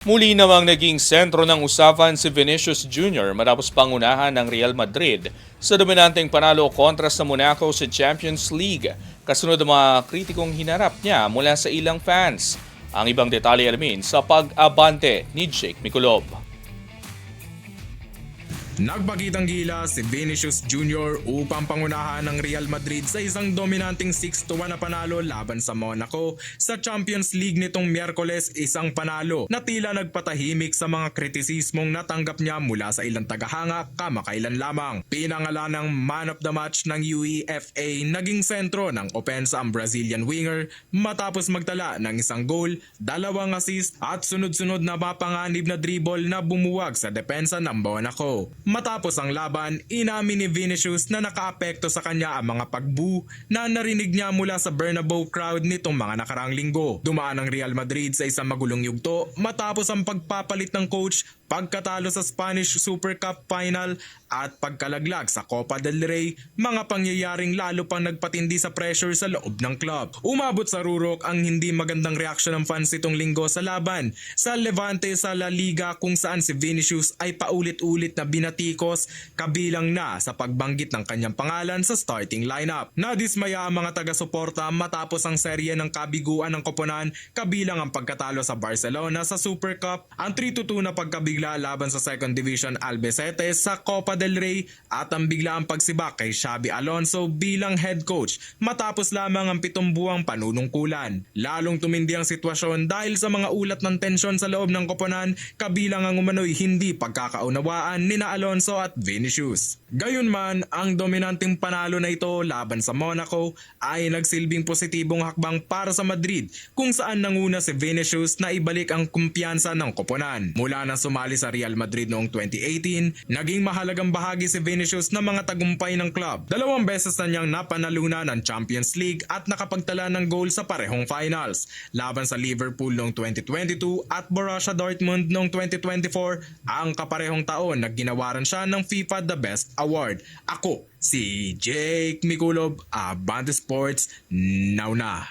Muli namang naging sentro ng usapan si Vinicius Jr. matapos pangunahan ng Real Madrid sa dominanteng panalo kontra sa Monaco sa Champions League. Kasunod ng mga kritikong hinarap niya mula sa ilang fans. Ang ibang detalye alamin sa pag-abante ni Jake Miculob. Nagpakitang gila si Vinicius Jr. upang pangunahan ng Real Madrid sa isang dominanting 6-1 na panalo laban sa Monaco sa Champions League nitong Miyerkules, isang panalo na tila nagpatahimik sa mga kritisismong natanggap niya mula sa ilang tagahanga kamakailan lamang. Pinangalan ng Man of the Match ng UEFA, naging sentro ng opensa ang Brazilian winger matapos magtala ng isang goal, 2 assist at sunod-sunod na mapanganib na dribble na bumuwag sa depensa ng Monaco. Matapos ang laban, inamin ni Vinicius na nakaapekto sa kanya ang mga pagbu na narinig niya mula sa Bernabeu crowd nitong mga nakaraang linggo. Dumaan ang Real Madrid sa isang magulong yugto matapos ang pagpapalit ng coach, pagkatalo sa Spanish Super Cup Final at pagkalaglag sa Copa del Rey, mga pangyayaring lalo pang nagpatindi sa pressure sa loob ng club. Umabot sa rurok ang hindi magandang reaksyon ng fans itong linggo sa laban sa Levante sa La Liga, kung saan si Vinicius ay paulit-ulit na binatikos, kabilang na sa pagbanggit ng kanyang pangalan sa starting lineup. Nadismaya ang mga taga-suporta matapos ang serye ng kabiguan ng koponan, kabilang ang pagkatalo sa Barcelona sa Super Cup, ang 3-2 na pagkabigla laban sa Second Division Albacete sa Copa del Rey at ang biglaang pagsibak kay Xabi Alonso bilang head coach matapos lamang ang 7 buwang panunungkulan. Lalong tumindi ang sitwasyon dahil sa mga ulat ng tensyon sa loob ng koponan, kabilang ang umano'y hindi pagkakaunawaan nina Alonso at Vinicius. Gayunman, ang dominanteng panalo na ito laban sa Monaco ay nagsilbing positibong hakbang para sa Madrid, kung saan nanguna si Vinicius na ibalik ang kumpiyansa ng koponan. Mula nang sumali sa Real Madrid noong 2018, naging mahalagang bahagi si Vinicius ng mga tagumpay ng club. 2 beses na niyang napanalunan ng Champions League at nakapagtala ng goal sa parehong finals, laban sa Liverpool noong 2022 at Borussia Dortmund noong 2024, ang kaparehong taon na ginawaran siya ng FIFA The Best Award. Ako, si Jake Miculob, Abante Sports, now na.